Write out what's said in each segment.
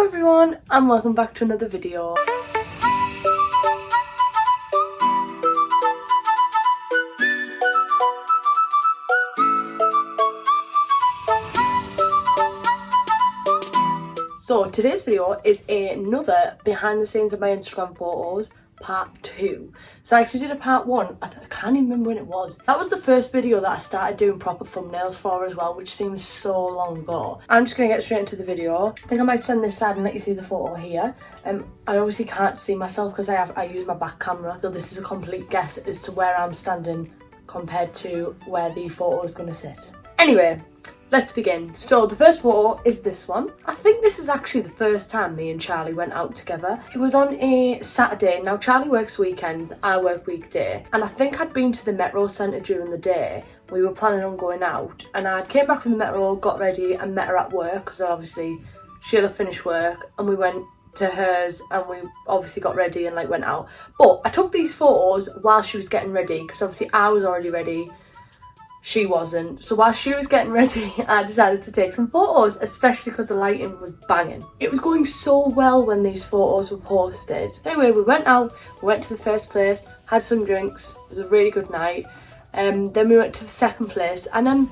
Hello everyone and welcome back to another video. So today's video is another behind the scenes of my Instagram photos part 2. So I actually did a part 1, I can't even remember when it was. That was the first video that I started doing proper thumbnails for as well, which seems so long ago. I'm just going to get straight into the video. I think I might stand this side and let you see the photo here. I obviously can't see myself because I use my back camera, so this is a complete guess as to where I'm standing compared to where the photo is going to sit. Anyway, let's begin. So the first photo is this one. I think this is actually the first time me and Charlie went out together. It was on a Saturday. Now Charlie works weekends, I work weekday. And I think I'd been to the Metro Centre during the day. We were planning on going out. And I came back from the Metro, got ready and met her at work. Because obviously she'll have finished work. And we went to hers and we obviously got ready and went out. But I took these photos while she was getting ready. Because obviously I was already ready. She wasn't. So while she was getting ready, I decided to take some photos, especially because the lighting was banging. It was going so well when these photos were posted. Anyway, we went out, we went to the first place, had some drinks, it was a really good night. Then we went to the second place and then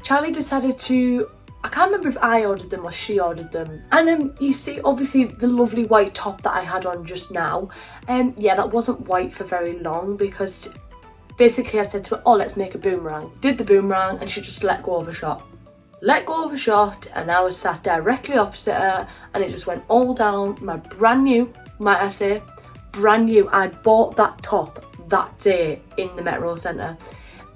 Charlie decided to, I can't remember if I ordered them or she ordered them. And you see obviously the lovely white top that I had on just now. Yeah, that wasn't white for very long because basically I said to her, oh, let's make a boomerang. Did the boomerang and she just let go of a shot. Let go of a shot and I was sat directly opposite her and it just went all down. My brand new, might I say, brand new. I'd bought that top that day in the Metro Centre.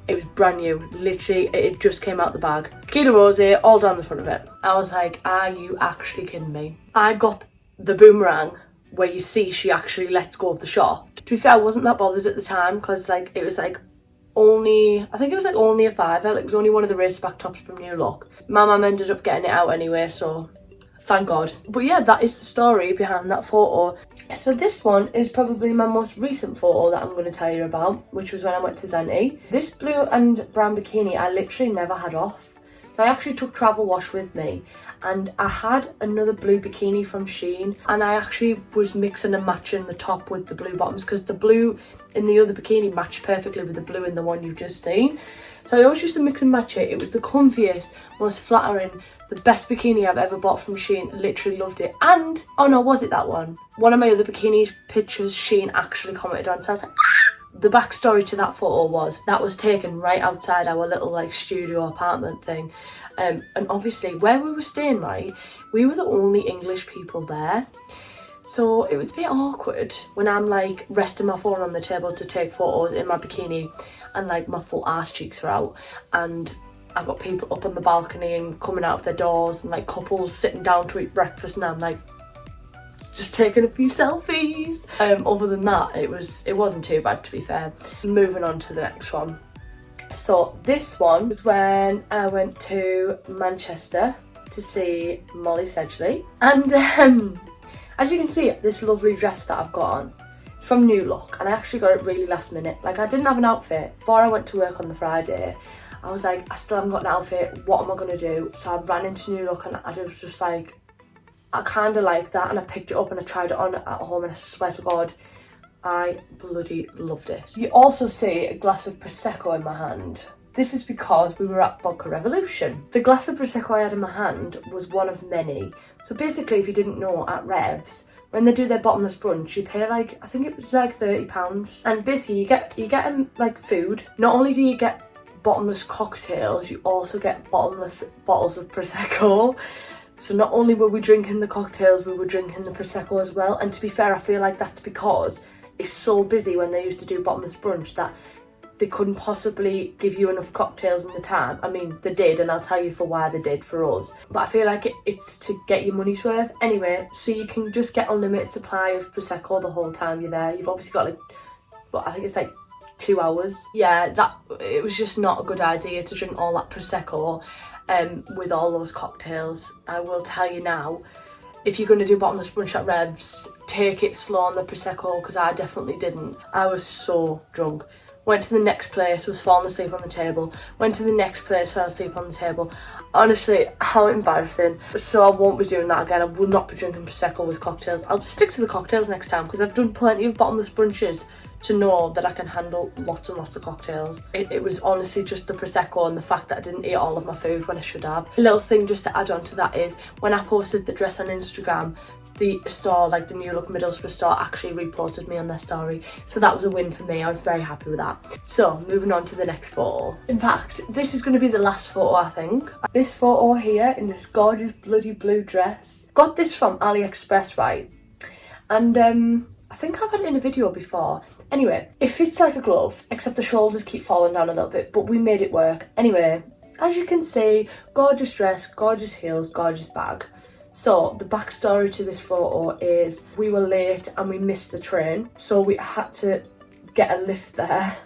It was brand new, literally, it just came out the bag. Kilo rosé, all down the front of it. I was like, are you actually kidding me? I got the boomerang where you see she actually lets go of the shot. To be fair, I wasn't that bothered at the time because it was only, I think it was only a £5. It was only one of the racerback tops from New Look. My mum ended up getting it out anyway, so thank God. But yeah, that is the story behind that photo. So this one is probably my most recent photo that I'm going to tell you about, which was when I went to Zante. This blue and brown bikini I literally never had off. So I actually took travel wash with me and I had another blue bikini from Osheen and I actually was mixing and matching the top with the blue bottoms because the blue in the other bikini matched perfectly with the blue in the one you've just seen. So I always used to mix and match it. It was the comfiest, most flattering, the best bikini I've ever bought from Osheen. Literally loved it. And, oh no, was it that one? One of my other bikini pictures Osheen actually commented on, so I was like, ah! The backstory to that photo was that was taken right outside our little studio apartment thing. And obviously where we were staying, right, we were the only English people there. So it was a bit awkward when I'm resting my phone on the table to take photos in my bikini and my full arse cheeks are out and I've got people up on the balcony and coming out of their doors and couples sitting down to eat breakfast and I'm just taking a few selfies. Other than that, it wasn't too bad, to be fair. Moving on to the next one. So this one was when I went to Manchester to see Molly Sedgley. And as you can see, this lovely dress that I've got on, it's from New Look and I actually got it really last minute. I didn't have an outfit. Before I went to work on the Friday, I was like, I still haven't got an outfit, what am I going to do? So I ran into New Look and I was just I kind of like that and I picked it up and I tried it on at home and I swear to God, I bloody loved it. You also see a glass of Prosecco in my hand. This is because we were at Vodka Revolution. The glass of Prosecco I had in my hand was one of many. So basically, if you didn't know, at Revs, when they do their bottomless brunch, you pay I think it was £30. And basically you get food. Not only do you get bottomless cocktails, you also get bottomless bottles of Prosecco. So not only were we drinking the cocktails, we were drinking the Prosecco as well. And to be fair, I feel like that's because it's so busy when they used to do bottomless brunch that they couldn't possibly give you enough cocktails in the time. I mean, they did, and I'll tell you for why they did for us. But I feel like it's to get your money's worth. Anyway, so you can just get unlimited supply of Prosecco the whole time you're there. You've obviously got I think it's 2 hours. Yeah, it was just not a good idea to drink all that Prosecco with all those cocktails. I will tell you now, if you're going to do bottomless brunch at Revs, take it slow on the Prosecco because I definitely didn't. I was so drunk. went to the next place, was falling asleep on the table, went to the next place, fell asleep on the table. Honestly, how embarrassing. So I won't be doing that again. I will not be drinking Prosecco with cocktails. I'll just stick to the cocktails next time because I've done plenty of bottomless brunches to know that I can handle lots and lots of cocktails. It was honestly just the Prosecco and the fact that I didn't eat all of my food when I should have. A little thing just to add on to that is when I posted the dress on Instagram, the store, like the New Look Middlesbrough store, actually reposted me on their story. So that was a win for me. I was very happy with that. So moving on to the next photo. In fact, this is going to be the last photo, I think. This photo here in this gorgeous bloody blue dress. Got this from AliExpress, right? And I think I've had it in a video before. Anyway, it fits like a glove, except the shoulders keep falling down a little bit, but we made it work. Anyway, as you can see, gorgeous dress, gorgeous heels, gorgeous bag. So the backstory to this photo is we were late and we missed the train, so we had to get a lift there.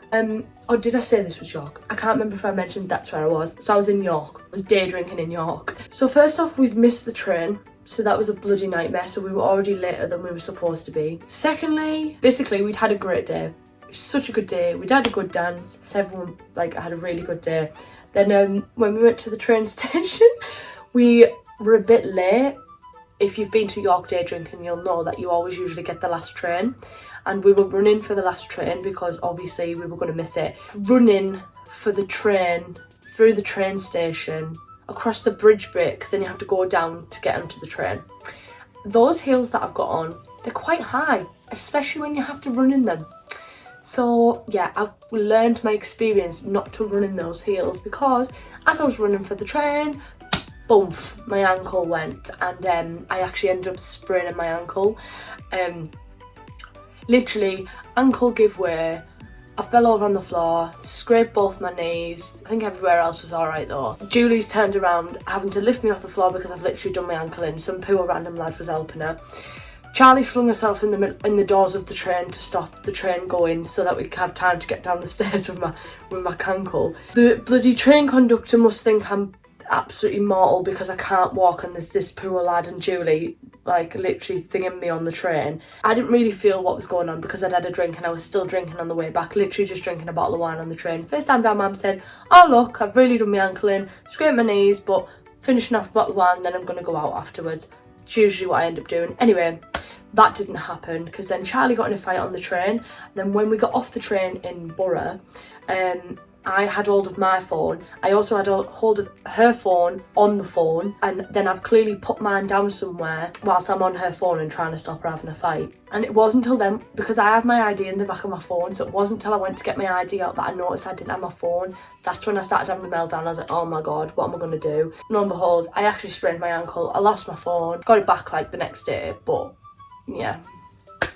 Or did I say this was York? I can't remember if I mentioned that's where I was. So I was in York. I was day drinking in York. So first off, we'd missed the train, so that was a bloody nightmare. So we were already later than we were supposed to be. Secondly, basically we'd had a great day. It was such a good day. We'd had a good dance. Everyone had a really good day. Then when we went to the train station, we were a bit late. If you've been to York day drinking, you'll know that you always usually get the last train. And we were running for the last train because obviously we were going to miss it. Running for the train, through the train station, across the bridge bit, because then you have to go down to get onto the train. Those heels that I've got on, they're quite high, especially when you have to run in them. So yeah, I've learned my experience not to run in those heels because as I was running for the train, bump, my ankle went, and I actually ended up spraining my ankle. Literally, ankle give way. I fell over on the floor, scraped both my knees. I think everywhere else was alright though. Julie's turned around, having to lift me off the floor because I've literally done my ankle in. Some poor random lad was helping her. Charlie's flung herself in the doors of the train to stop the train going so that we could have time to get down the stairs with my cankle. The bloody train conductor must think I'm absolutely mortal because I can't walk and there's this poor lad and Julie literally thinging me on the train. I didn't really feel what was going on because I'd had a drink and I was still drinking on the way back, literally just drinking a bottle of wine on the train. First time down, Mum said, oh look, I've really done my ankle in, scraped my knees, but finishing off a bottle of wine, then I'm going to go out afterwards. It's usually what I end up doing. Anyway, that didn't happen because then Charlie got in a fight on the train. And then when we got off the train in Borough, I had hold of my phone. I also had hold of her phone on the phone, and then I've clearly put mine down somewhere whilst I'm on her phone and trying to stop her having a fight. And it wasn't until then, because I have my ID in the back of my phone, so it wasn't until I went to get my ID out that I noticed I didn't have my phone. That's when I started having a meltdown. I was like, oh my god, what am I going to do? Lo and behold, I actually sprained my ankle. I lost my phone, got it back the next day, but yeah.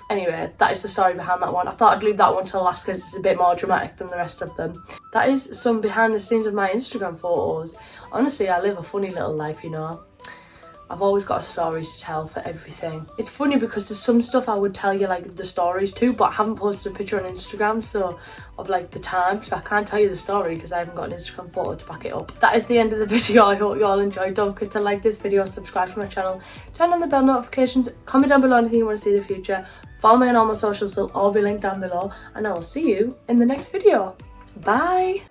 Anyway, that is the story behind that one. I thought I'd leave that one till last because it's a bit more dramatic than the rest of them. That is some behind the scenes of my Instagram photos. Honestly, I live a funny little life, you know. I've always got a story to tell for everything. It's funny because there's some stuff I would tell you the stories to, but I haven't posted a picture on Instagram of the time, so I can't tell you the story because I haven't got an Instagram photo to back it up. That is the end of the video. I hope you all enjoyed. Don't forget to like this video, subscribe to my channel, turn on the bell notifications, comment down below anything you want to see in the future. Follow me on all my socials, they'll all be linked down below, and I will see you in the next video. Bye!